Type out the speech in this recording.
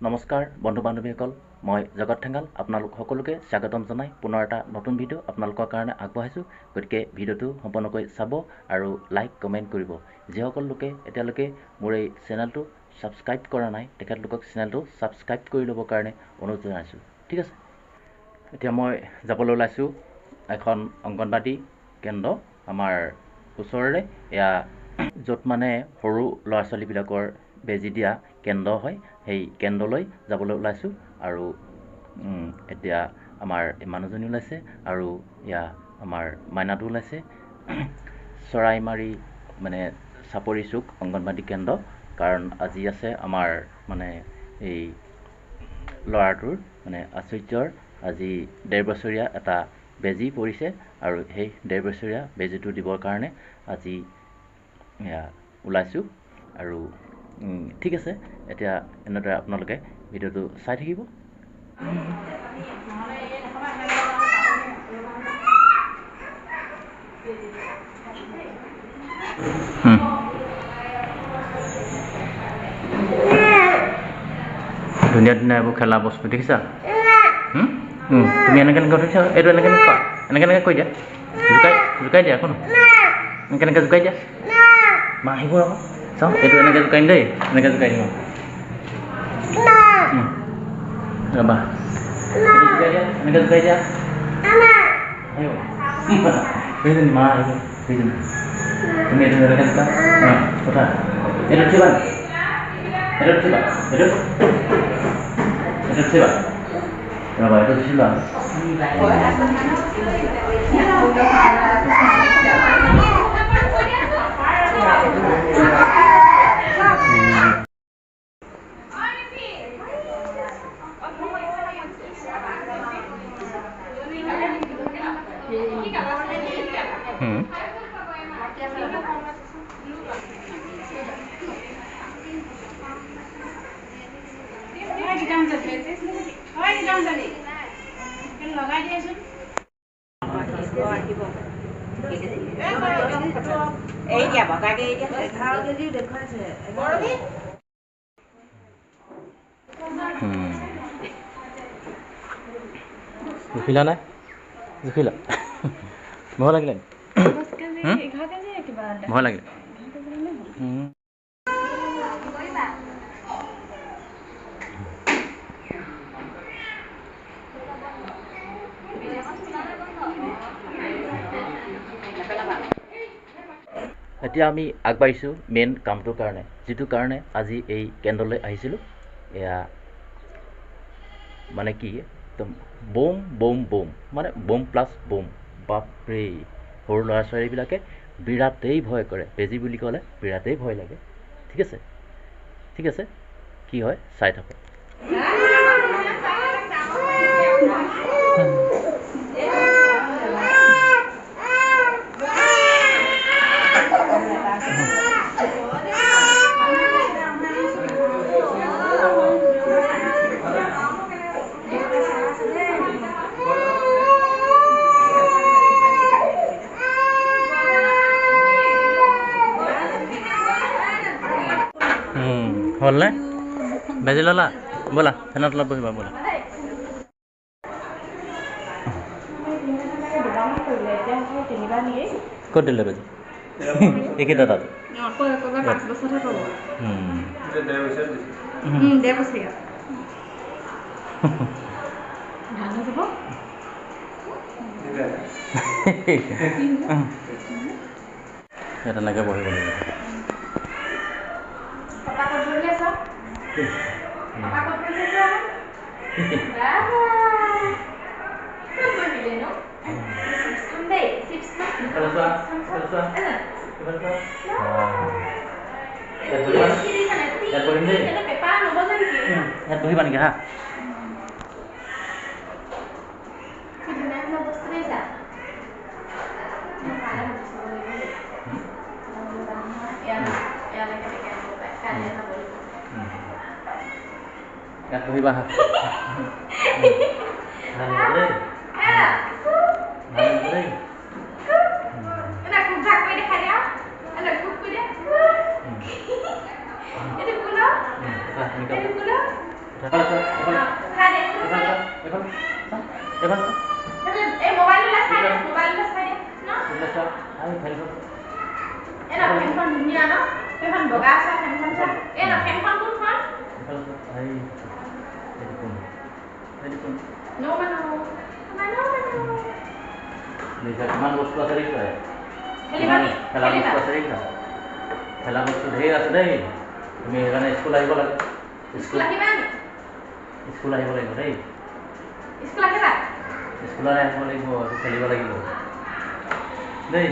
নমস্কাৰ বন্ধু বান্ধৱীসকল, মই জগত ঠেঙাল আপোনালোক সকলোকে স্বাগতম জনাই পুনৰ এটা নতুন ভিডিঅ' আপোনালোকৰ কাৰণে আগবঢ়াইছোঁ। গতিকে ভিডিঅ'টো সম্পূৰ্ণকৈ চাব আৰু লাইক কমেণ্ট কৰিব। যিসকল লোকে এতিয়ালৈকে মোৰ এই চেনেলটো ছাবস্ক্ৰাইব কৰা নাই তেখেতলোকক চেনেলটো ছাবস্ক্ৰাইব কৰি ল'বৰ কাৰণে অনুৰোধ জনাইছোঁ। ঠিক আছে, এতিয়া মই যাবলৈ ওলাইছোঁ এখন অংগনবাদী কেন্দ্ৰ আমাৰ ওচৰৰে, এয়া য'ত মানে সৰু ল'ৰা ছোৱালীবিলাকৰ বেজী দিয়া কেন্দ্ৰ হয়, সেই কেন্দ্ৰলৈ যাবলৈ ওলাইছোঁ। আৰু এতিয়া আমাৰ মানুহজনী ওলাইছে আৰু এয়া আমাৰ মাইনাটো ওলাইছে। চৰাইমাৰী মানে চাপৰি চুক অংগনবাদী কেন্দ্ৰ, কাৰণ আজি আছে আমাৰ মানে এই ল'ৰাটোৰ মানে আশ্চৰ্যৰ আজি 1.5 বছৰীয়া এটা বেজী পৰিছে, আৰু সেই 1.5 বছৰীয়া বেজীটো দিবৰ কাৰণে আজি ওলাইছোঁ। আৰু ঠিক আছে, এতিয়া এনেদৰে আপোনালোকে ভিডিঅ'টো চাই থাকিব। ধুনীয়া ধুনীয়া এইবোৰ খেলা বস্তু দেখিছা? তুমি এনেকৈ দেখিছা? এইটো এনেকৈ এনেকৈ কৈ দিয়া, জোকাই দিয়া আকৌ এনেকৈ জোকাই দিয়া। মা আহিব আকৌ চাওঁ, এইটো এনেকৈ জোকাই দেই, এনেকৈ জোকাই দিম ৰ'বা, জোকাই দিয়া, এনেকৈ জোকাই দিয়া। আহিব মা আহিব, তুমি এইটো এনেকৈ জোকা কথা, এইটো উঠিবা, এইটো উঠিবা, এইটো উঠিবা ৰ'বা, এইটো উঠিবা। জুখিলা নাই? জুখিলা? ভয় লাগিলে? ভয় লাগিলে? এতিয়া আমি আগবাঢ়িছোঁ মেইন কামটোৰ কাৰণে, যিটো কাৰণে আজি এই কেন্দ্ৰলৈ আহিছিলোঁ। এয়া মানে কি, বোম বোম বোম, মানে বোম প্লাছ বোম। বাপৰে, সৰু ল'ৰা ছোৱালীবিলাকে বিৰাটেই ভয় কৰে, বেজী বুলি ক'লে বিৰাটেই ভয় লাগে। ঠিক আছে, ঠিক আছে, কি হয় চাই থাকক। হ'লনে? বেজি ল'লা? ব'লা ফেনৰ তলত বহিবা, ব'লা। ক'ত দিলে বেজি? এইকেইটা তাত? তেনেকৈ বহিব লাগিব। ইয়াত বহিবা নেকি? হা, ইয়াত বহিবা। হা, কিমান বস্তু আছে দেখিছা? খেলা বস্তু আছে দেখিছা? খেলা বস্তু ঢেৰ আছে দেই। তুমি সেইকাৰণে স্কুল আহিব লাগে। স্কুল আহিব লাগিব দেই। স্কুললৈ আহিব লাগিব, খেলিব লাগিব দেই।